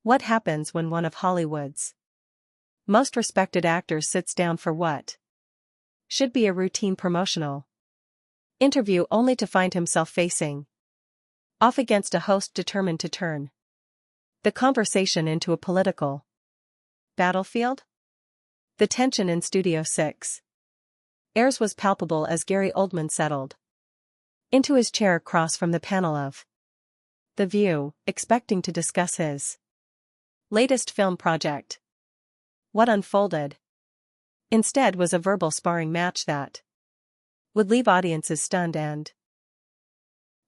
What happens when one of Hollywood's most respected actors sits down for what should be a routine promotional interview only to find himself facing off against a host determined to turn the conversation into a political battlefield? The tension in Studio 6 airs was palpable as Gary Oldman settled into his chair across from the panel of The View, expecting to discuss his latest film project. What unfolded instead was a verbal sparring match that would leave audiences stunned and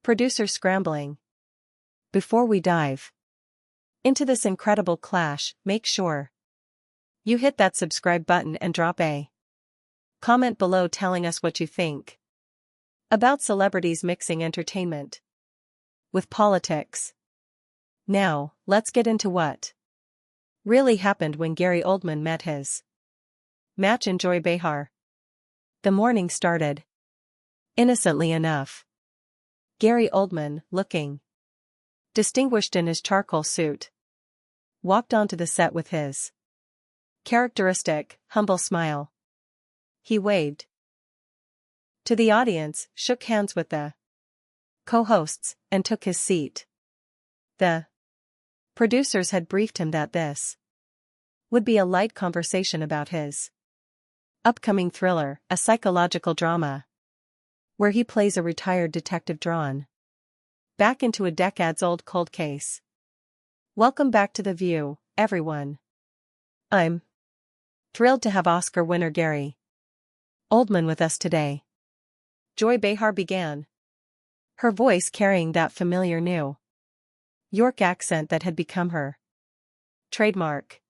producers scrambling. Before we dive into this incredible clash, make sure you hit that subscribe button and drop a comment below telling us what you think about celebrities mixing entertainment with politics. Now, let's get into what really happened when Gary Oldman met his match in Joy Behar. The morning started innocently enough. Gary Oldman, looking distinguished in his charcoal suit, walked onto the set with his characteristic, humble smile. He waved to the audience, shook hands with the co-hosts, and took his seat. The producers had briefed him that this would be a light conversation about his upcoming thriller, a psychological drama where he plays a retired detective drawn back into a decades-old cold case. Welcome back to The View, everyone. I'm thrilled to have Oscar winner Gary Oldman with us today. Joy Behar began, her voice carrying that familiar New York accent that had become her trademark.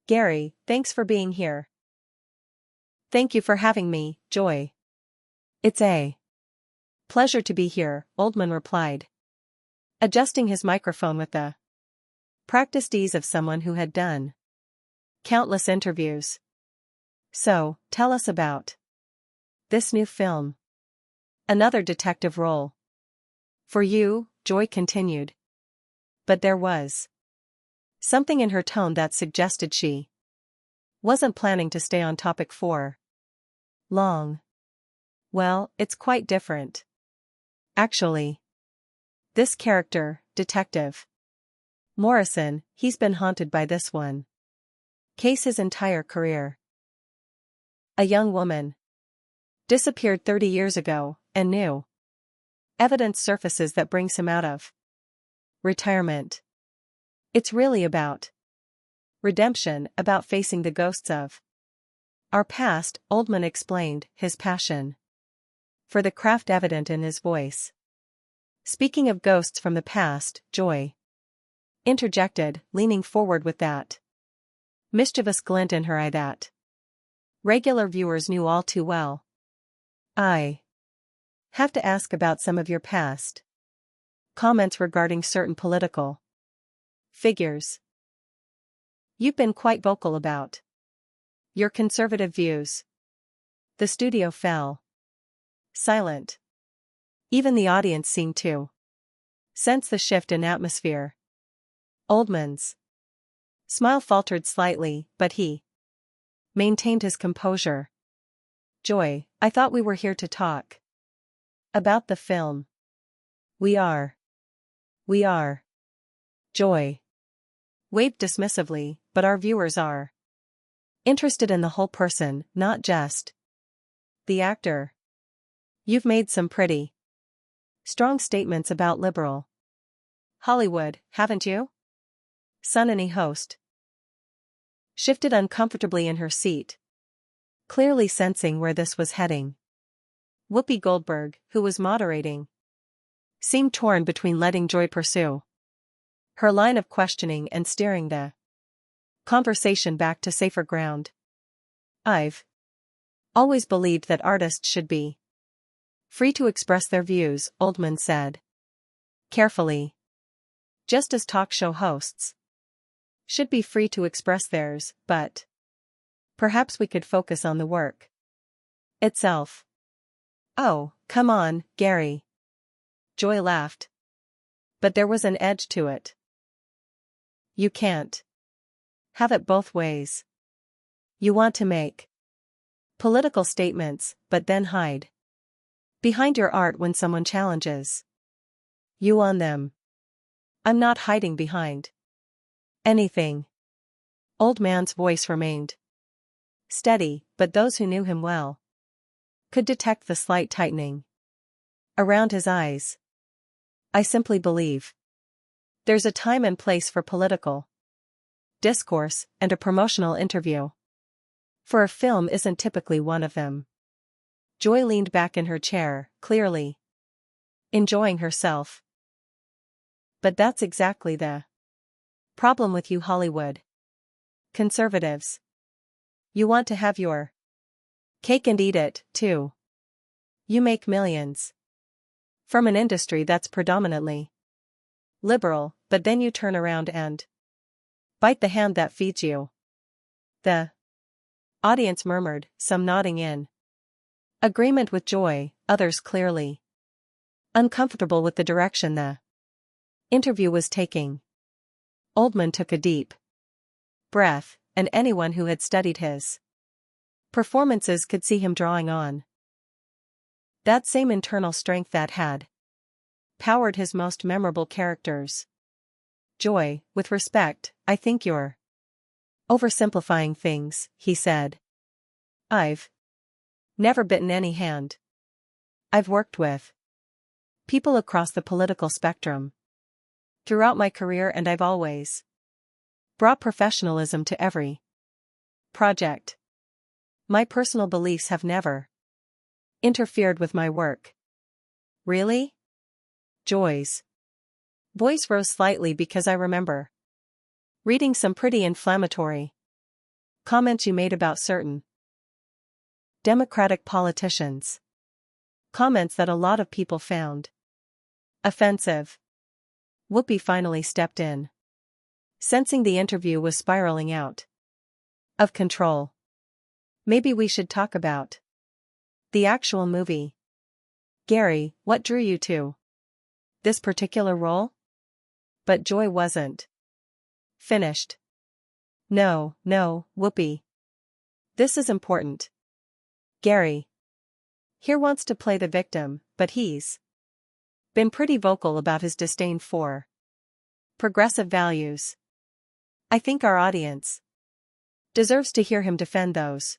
Gary, thanks for being here. Thank you for having me, Joy. It's a pleasure to be here, Oldman replied, adjusting his microphone with the practiced ease of someone who had done countless interviews. So, tell us about this new film. Another detective role for you, Joy continued. But there was something in her tone that suggested she wasn't planning to stay on topic for long. Well, it's quite different. Actually, this character, Detective Morrison, he's been haunted by this one case his entire career. A young woman disappeared 30 years ago, and new evidence surfaces that brings him out of retirement. It's really about redemption, about facing the ghosts of our past, Oldman explained, his passion for the craft evident in his voice. Speaking of ghosts from the past, Joy interjected, leaning forward with that mischievous glint in her eye that regular viewers knew all too well. I have to ask about some of your past comments regarding certain political figures. You've been quite vocal about your conservative views. The studio fell silent. Even the audience seemed to sense the shift in atmosphere. Oldman's smile faltered slightly, but he maintained his composure. Joy, I thought we were here to talk about the film. We are. Joy waved dismissively, but our viewers are interested in the whole person, not just the actor. You've made some pretty strong statements about liberal Hollywood, haven't you? Sunny host shifted uncomfortably in her seat, clearly sensing where this was heading. Whoopi Goldberg, who was moderating, seemed torn between letting Joy pursue her line of questioning and steering the conversation back to safer ground. I've always believed that artists should be free to express their views, Oldman said carefully. Just as talk show hosts should be free to express theirs, but perhaps we could focus on the work itself. Oh, come on, Gary. Joy laughed. But there was an edge to it. You can't have it both ways. You want to make political statements, but then hide behind your art when someone challenges you on them. I'm not hiding behind anything. Oldman's voice remained steady, but those who knew him well could detect the slight tightening around his eyes. I simply believe there's a time and place for political discourse, and a promotional interview for a film isn't typically one of them. Joy leaned back in her chair, clearly enjoying herself. But that's exactly the problem with you Hollywood conservatives. You want to have your cake and eat it, too. You make millions from an industry that's predominantly liberal, but then you turn around and bite the hand that feeds you. The audience murmured, some nodding in agreement with Joy, others clearly uncomfortable with the direction the interview was taking. Oldman took a deep breath, and anyone who had studied his performances could see him drawing on that same internal strength that had powered his most memorable characters. Joy, with respect, I think you're oversimplifying things, he said. I've never bitten any hand. I've worked with people across the political spectrum throughout my career, and I've always brought professionalism to every project. My personal beliefs have never interfered with my work. Really? Joy's voice rose slightly because I remember reading some pretty inflammatory comments you made about certain Democratic politicians. Comments that a lot of people found offensive. Whoopi finally stepped in, sensing the interview was spiraling out of control. Maybe we should talk about the actual movie. Gary, what drew you to this particular role? But Joy wasn't finished. No, Whoopi. This is important. Gary here wants to play the victim, but he's been pretty vocal about his disdain for progressive values. I think our audience deserves to hear him defend those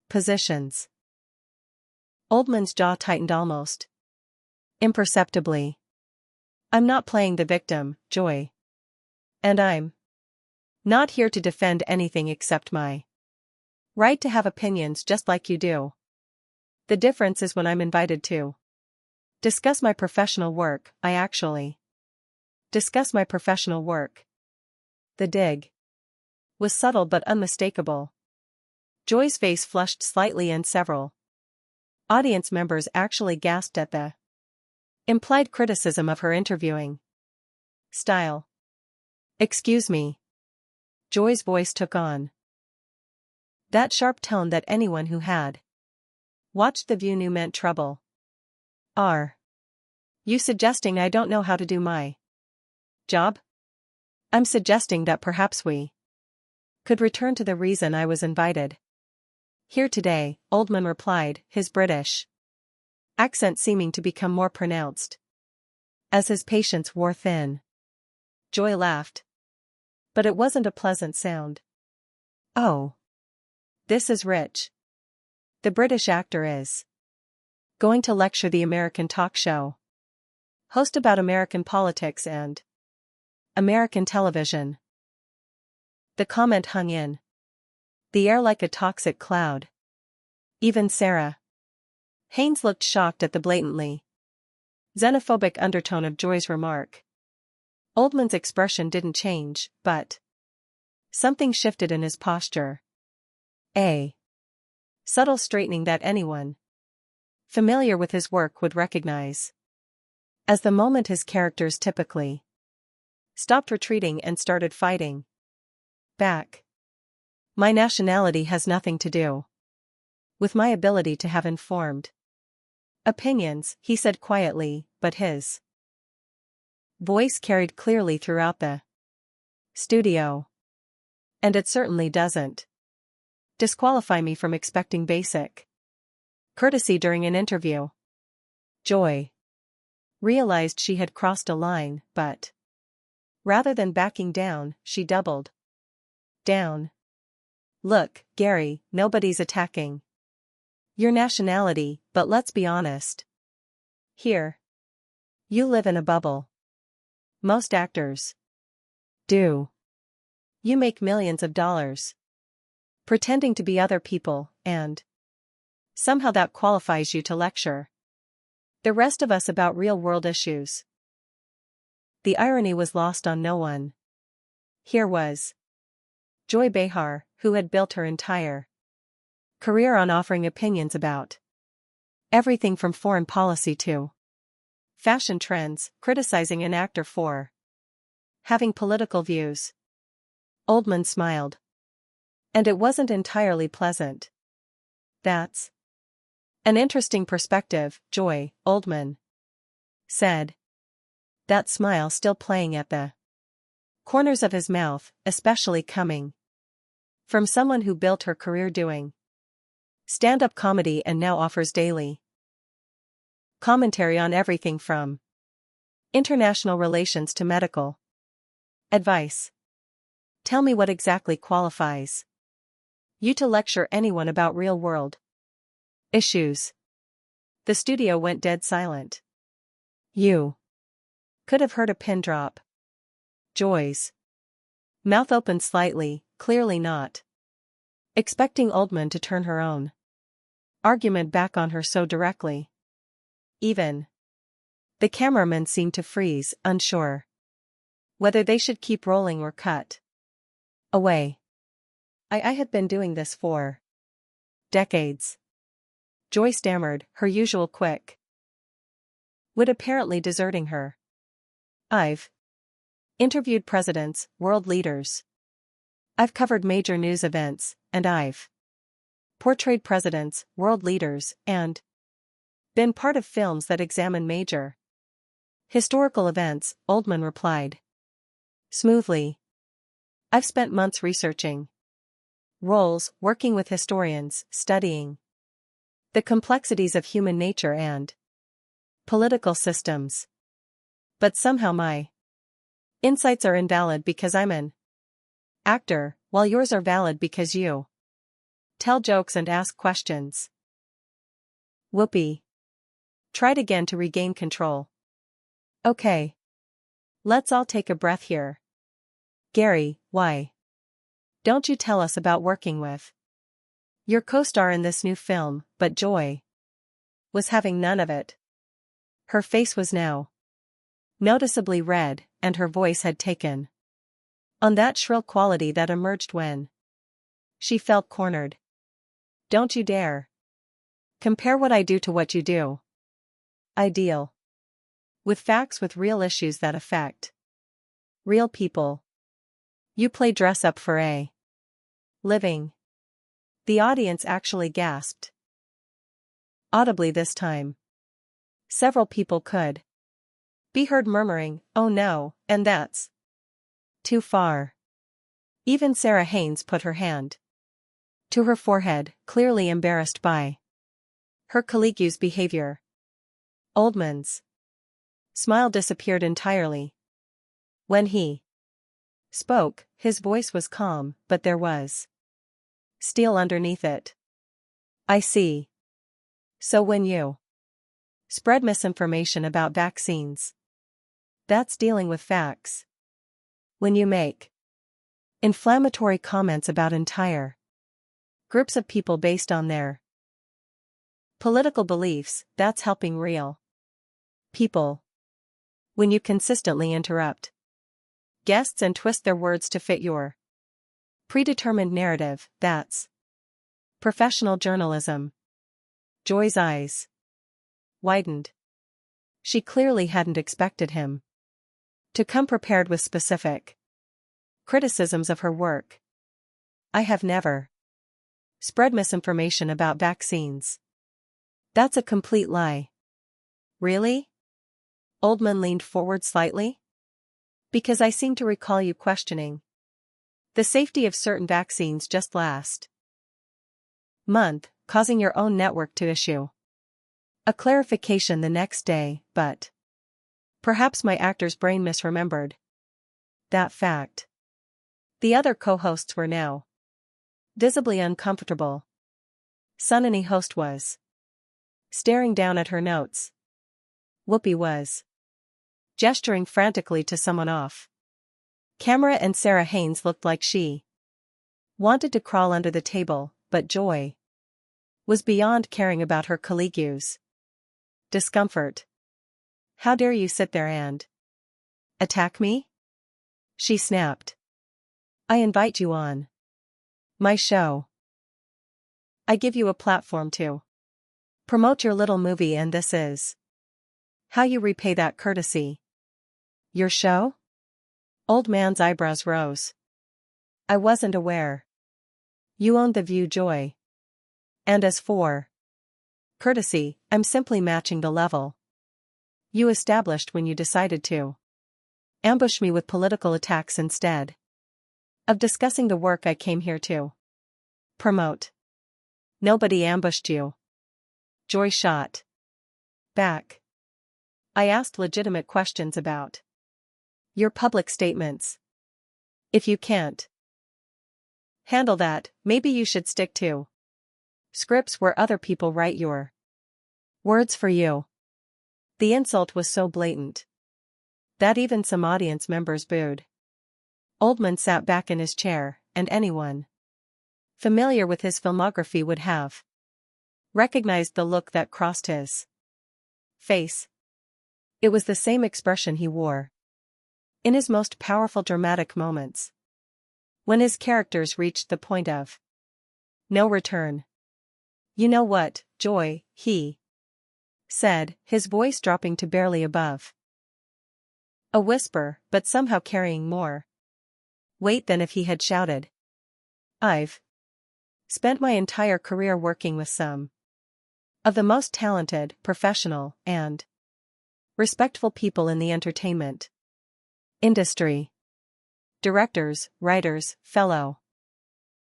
positions. Oldman's jaw tightened almost imperceptibly. I'm not playing the victim, Joy. And I'm not here to defend anything except my right to have opinions just like you do. The difference is when I'm invited to discuss my professional work, I actually discuss my professional work. The dig was subtle but unmistakable. Joy's face flushed slightly and several audience members actually gasped at the implied criticism of her interviewing style. Excuse me. Joy's voice took on that sharp tone that anyone who had watched The View knew meant trouble. Are you suggesting I don't know how to do my job? I'm suggesting that perhaps we could return to the reason I was invited here today, Oldman replied, his British accent seeming to become more pronounced as his patience wore thin. Joy laughed. But it wasn't a pleasant sound. Oh. This is rich. The British actor is going to lecture the American talk show host about American politics and American television. The comment hung in the air like a toxic cloud. Even Sarah Haynes looked shocked at the blatantly xenophobic undertone of Joy's remark. Oldman's expression didn't change, but something shifted in his posture. A subtle straightening that anyone familiar with his work would recognize as the moment his characters typically stopped retreating and started fighting back. My nationality has nothing to do with my ability to have informed opinions, he said quietly, but his voice carried clearly throughout the Studio. And it certainly doesn't disqualify me from expecting basic courtesy during an interview. Joy realized she had crossed a line, but rather than backing down, she doubled down. Look, Gary, nobody's attacking your nationality, but let's be honest. Here, you live in a bubble. Most actors do. You make millions of dollars pretending to be other people, and somehow that qualifies you to lecture the rest of us about real-world issues. The irony was lost on no one. Here was Joy Behar, who had built her entire career on offering opinions about everything from foreign policy to fashion trends, criticizing an actor for having political views. Oldman smiled. And it wasn't entirely pleasant. That's an interesting perspective, Joy, Oldman said, that smile still playing at the corners of his mouth, especially coming from someone who built her career doing stand-up comedy and now offers daily commentary on everything from international relations to medical advice. Tell me what exactly qualifies you to lecture anyone about real-world issues. The studio went dead silent. You could have heard a pin drop. Joy's mouth opened slightly, clearly not expecting Oldman to turn her own argument back on her so directly. Even the cameramen seemed to freeze, unsure whether they should keep rolling or cut away. I had been doing this for decades. Joy stammered, her usual quick wit apparently deserting her. I've interviewed presidents, world leaders. I've covered major news events, and I've portrayed presidents, world leaders, and been part of films that examine major historical events, Oldman replied smoothly. I've spent months researching roles, working with historians, studying the complexities of human nature and political systems. But somehow my insights are invalid because I'm an actor, while yours are valid because you tell jokes and ask questions. Whoopee tried again to regain control. Okay. Let's all take a breath here. Gary, why don't you tell us about working with your co-star in this new film? But Joy was having none of it. Her face was now noticeably red, and her voice had taken on that shrill quality that emerged when she felt cornered. Don't you dare compare what I do to what you do. I deal with facts, with real issues that affect real people. You play dress up for a living. The audience actually gasped audibly this time. Several people could be heard murmuring, "Oh no, and that's too far." Even Sarah Haynes put her hand to her forehead, clearly embarrassed by her colleague's behavior. Oldman's smile disappeared entirely. When he spoke, his voice was calm, but there was steel underneath it. I see. So when you spread misinformation about vaccines, that's dealing with facts. When you make inflammatory comments about entire groups of people based on their political beliefs, that's helping real people. When you consistently interrupt guests and twist their words to fit your predetermined narrative, that's professional journalism. Joy's eyes widened. She clearly hadn't expected him to come prepared with specific criticisms of her work. I have never spread misinformation about vaccines. That's a complete lie. Really? Oldman leaned forward slightly. Because I seem to recall you questioning The safety of certain vaccines just last month, causing your own network to issue a clarification the next day, but perhaps my actor's brain misremembered that fact. The other co-hosts were now visibly uncomfortable. Sunny host was staring down at her notes. Whoopi was gesturing frantically to someone off camera, and Sarah Haynes looked like she wanted to crawl under the table, but Joy was beyond caring about her colleagues' discomfort. "How dare you sit there and attack me?" she snapped. "I invite you on my show. I give you a platform to promote your little movie, and this is how you repay that courtesy." "Your show?" Old man's eyebrows rose. "I wasn't aware. You owned The View, Joy. And as for courtesy, I'm simply matching the level you established when you decided to ambush me with political attacks instead of discussing the work I came here to promote." "Nobody ambushed you," Joy shot back. "I asked legitimate questions about your public statements. If you can't handle that, maybe you should stick to scripts where other people write your words for you." The insult was so blatant that even some audience members booed. Oldman sat back in his chair, and anyone familiar with his filmography would have recognized the look that crossed his face. It was the same expression he wore in his most powerful dramatic moments, when his characters reached the point of no return. "You know what, Joy," he said, his voice dropping to barely above a whisper, but somehow carrying more weight than if he had shouted. "I've spent my entire career working with some of the most talented, professional, and respectful people in the entertainment industry. Directors, writers, fellow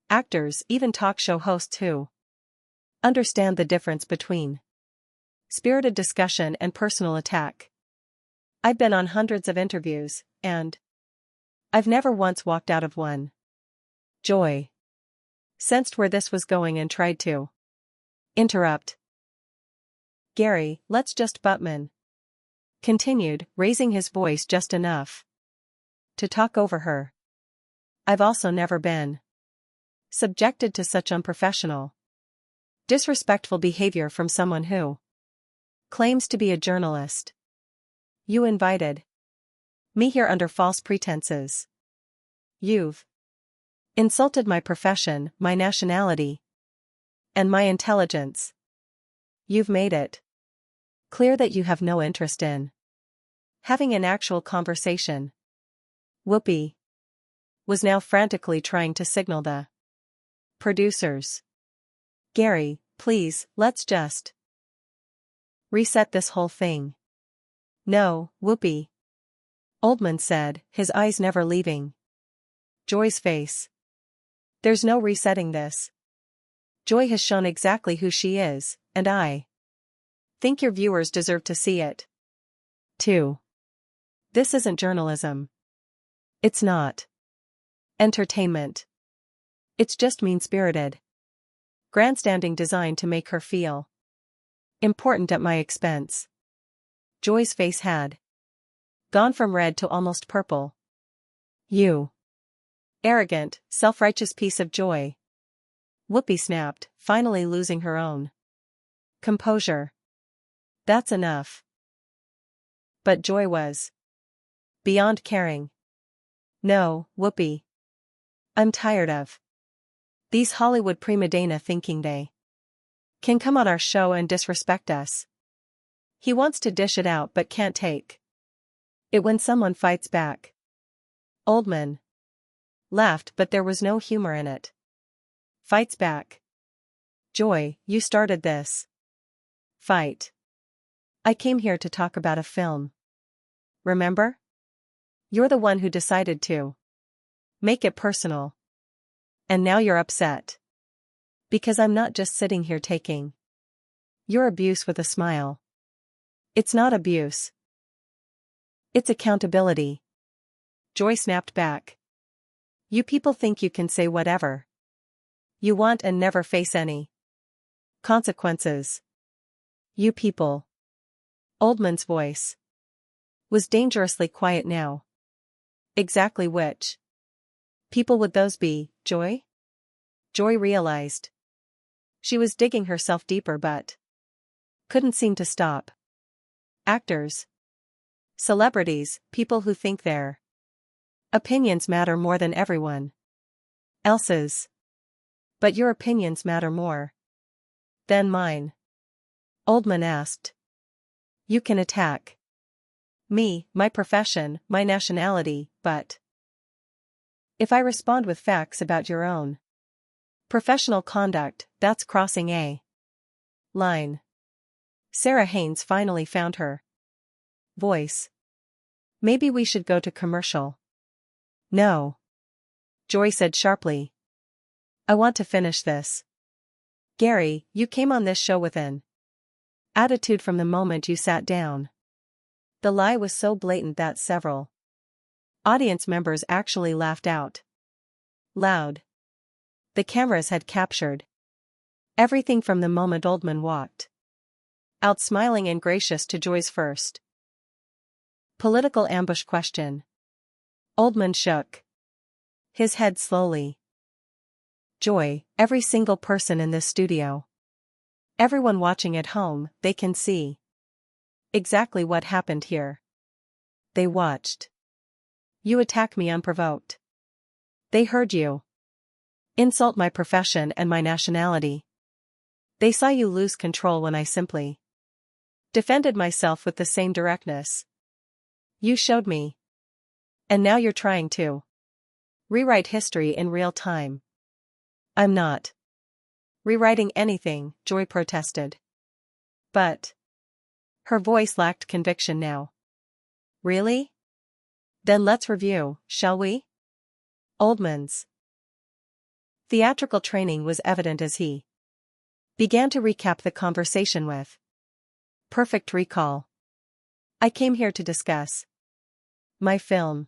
actors, even talk show hosts who understand the difference between spirited discussion and personal attack. I've been on hundreds of interviews, and I've never once walked out of one." Joy sensed where this was going and tried to interrupt. "Gary, let's just Buttman continued, raising his voice just enough to talk over her. "I've also never been subjected to such unprofessional, disrespectful behavior from someone who claims to be a journalist. You invited me here under false pretenses. You've insulted my profession, my nationality, and my intelligence. You've made it clear that you have no interest in having an actual conversation." Whoopi was now frantically trying to signal the producers. "Gary, please, let's just reset this whole thing." "No, Whoopi," Oldman said, his eyes never leaving Joy's face. "There's no resetting this. Joy has shown exactly who she is, and I think your viewers deserve to see it too. This isn't journalism. It's not entertainment. It's just mean-spirited grandstanding designed to make her feel important at my expense." Joy's face had gone from red to almost purple. "You arrogant, self-righteous piece of Joy," Whoopi snapped, finally losing her own composure. "That's enough." But Joy was beyond caring. "No, Whoopi. I'm tired of these Hollywood prima donna thinking they can come on our show and disrespect us. He wants to dish it out but can't take it when someone fights back." Oldman laughed, but there was no humor in it. "Fights back? Joy, you started this fight. I came here to talk about a film. Remember? You're the one who decided to make it personal." And now you're upset. Because I'm not just sitting here taking your abuse with a smile. It's not abuse. It's accountability. Joy snapped back. You people think you can say whatever you want and never face any consequences. You people. Oldman's voice was dangerously quiet now. Exactly which people would those be, Joy? Joy realized. She was digging herself deeper but couldn't seem to stop. Actors. Celebrities, people who think their opinions matter more than everyone else's. But your opinions matter more than mine. Oldman asked. You can attack me, my profession, my nationality, but if I respond with facts about your own professional conduct, that's crossing a line. Sarah Haynes finally found her voice. Maybe we should go to commercial. No. Joy said sharply. I want to finish this. Gary, you came on this show with an attitude from the moment you sat down. The lie was so blatant that several audience members actually laughed out loud. The cameras had captured everything from the moment Oldman walked out smiling and gracious to Joy's first political ambush question. Oldman shook his head slowly. Joy, every single person in this studio, everyone watching at home, they can see exactly what happened here. They watched you attack me unprovoked. They heard you insult my profession and my nationality. They saw you lose control when I simply defended myself with the same directness you showed me. And now you're trying to rewrite history in real time. I'm not rewriting anything, Joy protested. But her voice lacked conviction now. Really? Then let's review, shall we? Oldman's theatrical training was evident as he began to recap the conversation with perfect recall. I came here to discuss my film.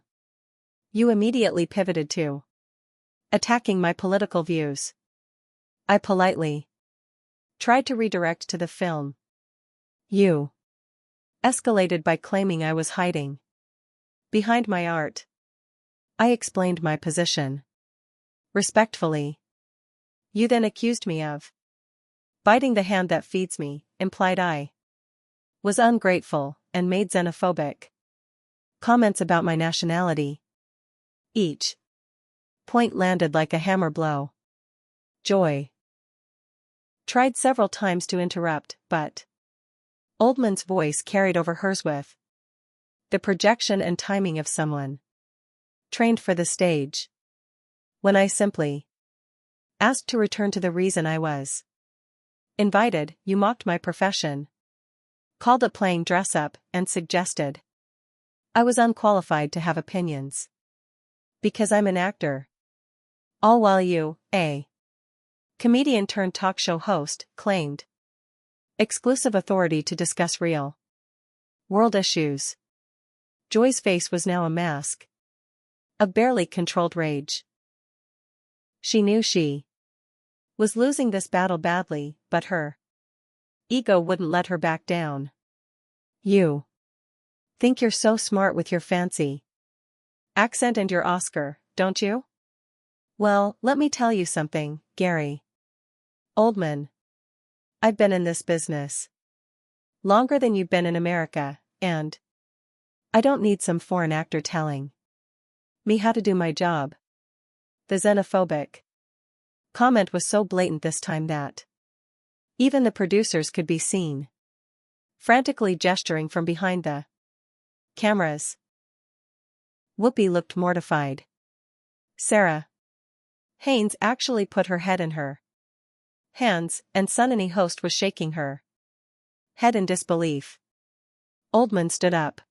You immediately pivoted to attacking my political views. I politely tried to redirect to the film. You escalated by claiming I was hiding behind my art. I explained my position respectfully. You then accused me of biting the hand that feeds me, implied I was ungrateful, and made xenophobic comments about my nationality. Each point landed like a hammer blow. Joy tried several times to interrupt, but Oldman's voice carried over hers with the projection and timing of someone trained for the stage. When I simply asked to return to the reason I was invited, you mocked my profession, called it playing dress-up, and suggested I was unqualified to have opinions because I'm an actor. All while you, a comedian turned talk show host, claimed exclusive authority to discuss real world issues. Joy's face was now a mask of barely controlled rage. She knew she was losing this battle badly, but her ego wouldn't let her back down. You think you're so smart with your fancy accent and your Oscar, don't you? Well, let me tell you something, Gary Oldman. I've been in this business longer than you've been in America, and I don't need some foreign actor telling me how to do my job. The xenophobic comment was so blatant this time that even the producers could be seen frantically gesturing from behind the cameras. Whoopi looked mortified. Sarah Haynes actually put her head in her hands, and Sunny Host was shaking her head in disbelief. Oldman stood up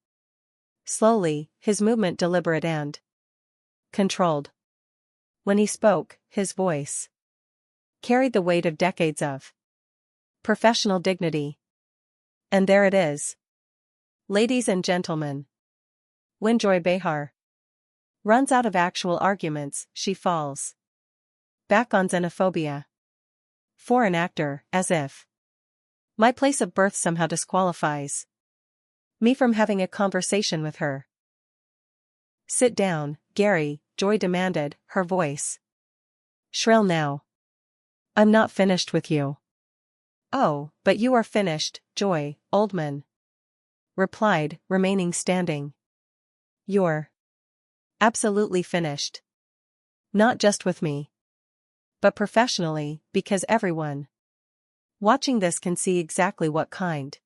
slowly, his movement deliberate and controlled. When he spoke, his voice carried the weight of decades of professional dignity. And there it is. Ladies and gentlemen. When Joy Behar runs out of actual arguments, she falls back on xenophobia. For an actor, as if my place of birth somehow disqualifies me from having a conversation with her. Sit down, Gary, Joy demanded, her voice shrill now. I'm not finished with you. Oh, but you are finished, Joy, Oldman replied, remaining standing. You're absolutely finished. Not just with me, but professionally, because everyone watching this can see exactly what kind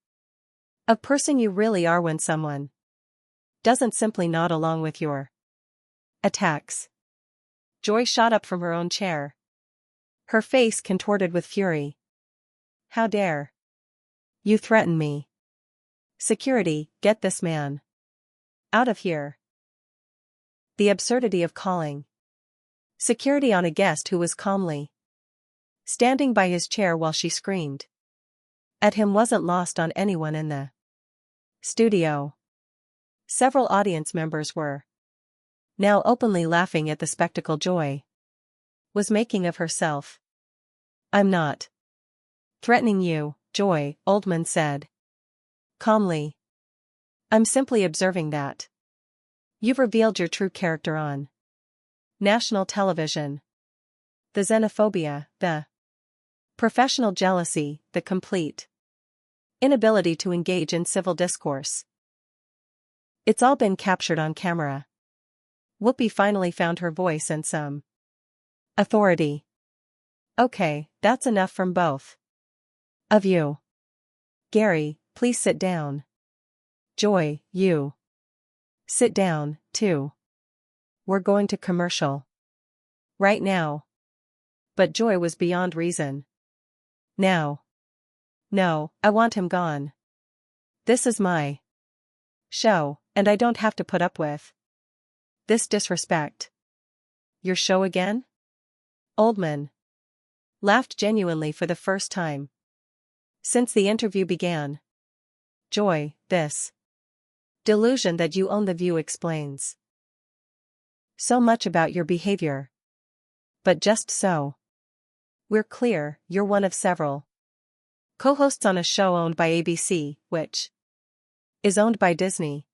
of person you really are when someone doesn't simply nod along with your attacks. Joy shot up from her own chair, her face contorted with fury. How dare you threaten me? Security, get this man out of here. The absurdity of calling security on a guest who was calmly standing by his chair while she screamed at him wasn't lost on anyone in the studio. Several audience members were now openly laughing at the spectacle Joy was making of herself. I'm not threatening you, Joy, Oldman said calmly. I'm simply observing that you've revealed your true character on national television. The xenophobia, the professional jealousy, the complete inability to engage in civil discourse. It's all been captured on camera. Whoopi finally found her voice and some authority. Okay, that's enough from both of you. Gary, please sit down. Joy, you sit down, too. We're going to commercial right now. But Joy was beyond reason. Now. No, I want him gone. This is my show, and I don't have to put up with this disrespect. Your show again? Oldman laughed genuinely for the first time since the interview began. Joy, this delusion that you own the view explains so much about your behavior. But just so we're clear, you're one of several co-hosts on a show owned by ABC, which is owned by Disney.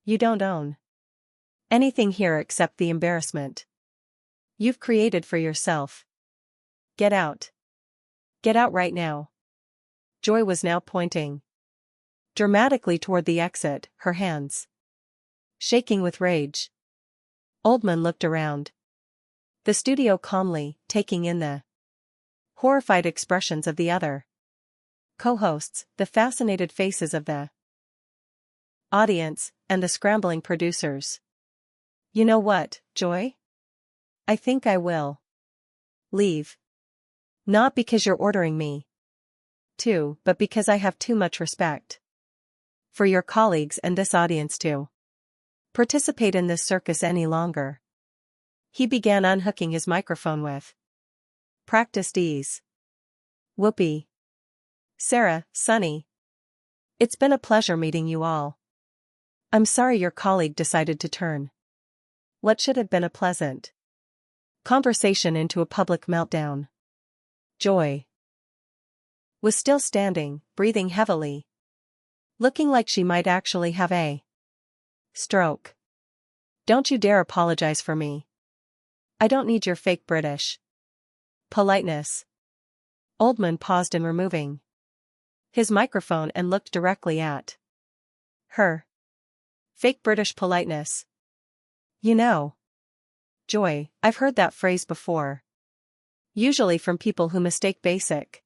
You don't own anything here except the embarrassment you've created for yourself. Get out. Get out right now. Joy was now pointing dramatically toward the exit, her hands shaking with rage. Oldman looked around the studio calmly, taking in the horrified expressions of the other co-hosts, the fascinated faces of the audience, and the scrambling producers. You know what, Joy? I think I will leave. Not because you're ordering me to, but because I have too much respect for your colleagues and this audience to participate in this circus any longer. He began unhooking his microphone with practiced ease. Whoopi, Sarah, Sunny. It's been a pleasure meeting you all. I'm sorry your colleague decided to turn what should have been a pleasant conversation into a public meltdown. Joy was still standing, breathing heavily, looking like she might actually have a stroke. Don't you dare apologize for me. I don't need your fake British politeness. Oldman paused in removing his microphone and looked directly at her. Fake British politeness. You know, Joy, I've heard that phrase before. Usually from people who mistake basic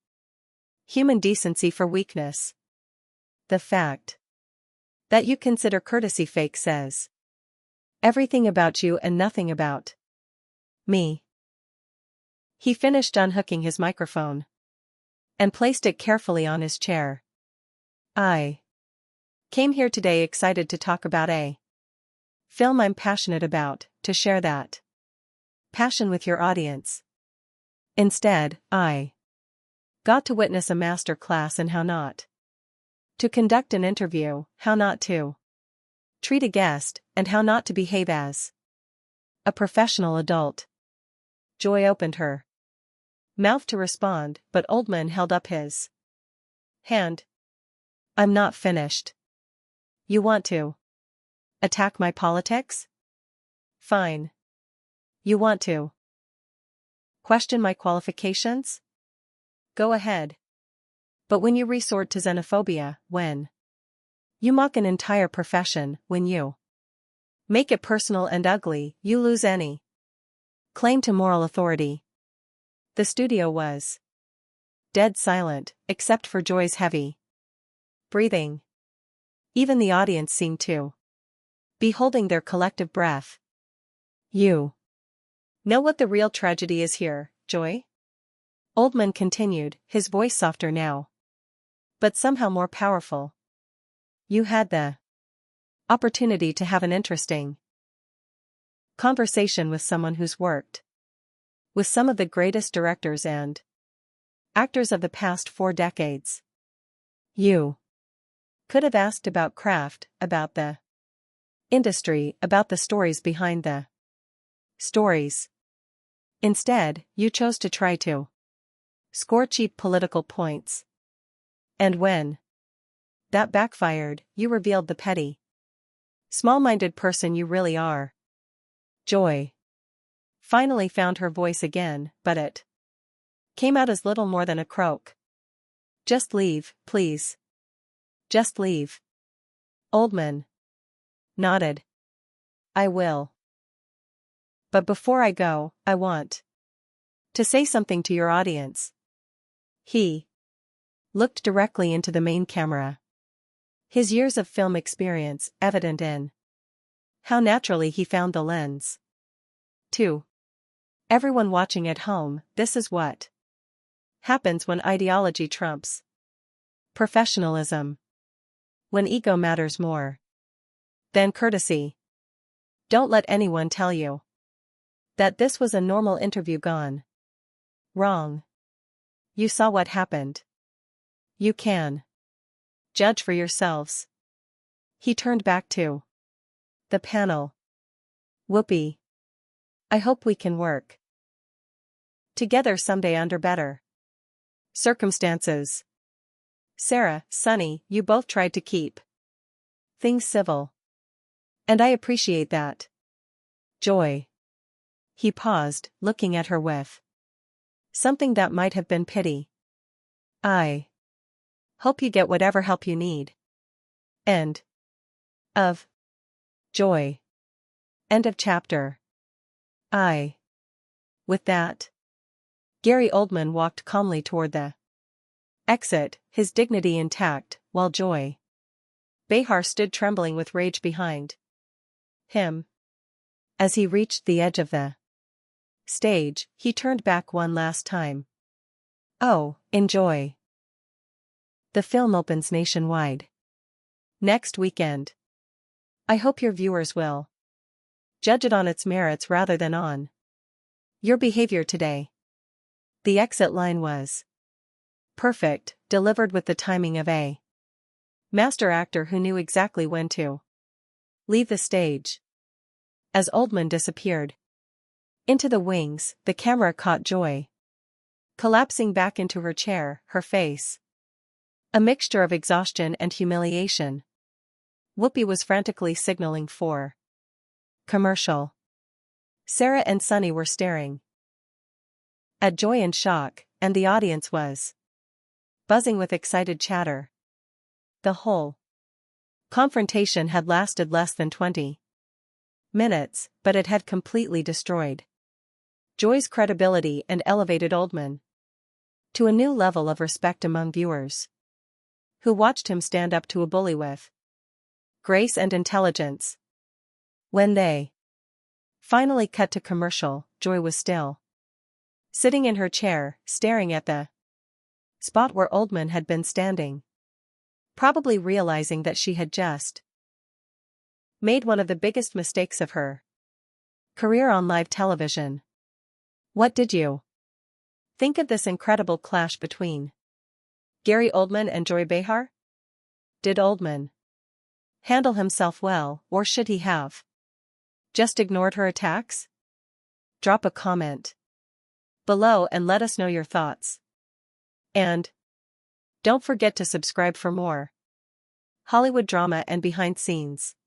human decency for weakness. The fact that you consider courtesy fake says everything about you and nothing about me. He finished unhooking his microphone and placed it carefully on his chair. I came here today excited to talk about a film I'm passionate about, to share that passion with your audience. Instead, I got to witness a master class in how not to conduct an interview, how not to treat a guest, and how not to behave as a professional adult. Joy opened her mouth to respond, but Oldman held up his hand. I'm not finished. You want to attack my politics? Fine. You want to question my qualifications? Go ahead. But when you resort to xenophobia, when you mock an entire profession, when you make it personal and ugly, you lose any claim to moral authority. The studio was dead silent, except for Joy's heavy breathing. Even the audience seemed to be holding their collective breath. You know what the real tragedy is here, Joy? Oldman continued, his voice softer now, but somehow more powerful. You had the opportunity to have an interesting conversation with someone who's worked with some of the greatest directors and actors of the past 4 decades. You could have asked about craft, about the industry, about the stories behind the stories. Instead, you chose to try to score cheap political points. And when that backfired, you revealed the petty, small-minded person you really are. Joy finally found her voice again, but it came out as little more than a croak. Just leave, please. Just leave. Oldman nodded. I will. But before I go, I want to say something to your audience. He looked directly into the main camera. His years of film experience evident in how naturally he found the lens. 2. Everyone watching at home, this is what happens when ideology trumps professionalism. When ego matters more than courtesy. Don't let anyone tell you that this was a normal interview gone wrong. You saw what happened. You can judge for yourselves. He turned back to the panel. Whoopi. I hope we can work together someday under better circumstances. Sarah, Sonny, you both tried to keep things civil. And I appreciate that. Joy. He paused, looking at her with something that might have been pity. I hope you get whatever help you need. End of Joy. End of chapter. With that, Gary Oldman walked calmly toward the exit, his dignity intact, while Joy Behar stood trembling with rage behind him. As he reached the edge of the stage, he turned back one last time. Oh, enjoy. The film opens nationwide next weekend. I hope your viewers will judge it on its merits rather than on your behavior today. The exit line was perfect, delivered with the timing of a master actor who knew exactly when to leave the stage. As Oldman disappeared into the wings, the camera caught Joy collapsing back into her chair, her face a mixture of exhaustion and humiliation. Whoopi was frantically signaling for commercial. Sarah and Sonny were staring at Joy in shock, and the audience was buzzing with excited chatter. The whole confrontation had lasted less than 20 minutes, but it had completely destroyed Joy's credibility and elevated Oldman to a new level of respect among viewers who watched him stand up to a bully with grace and intelligence. When they finally cut to commercial, Joy was still sitting in her chair, staring at the spot where Oldman had been standing, probably realizing that she had just made one of the biggest mistakes of her career on live television. What did you think of this incredible clash between Gary Oldman and Joy Behar? Did Oldman handle himself well, or should he have just ignored her attacks? Drop a comment below and let us know your thoughts. And don't forget to subscribe for more Hollywood drama and behind scenes.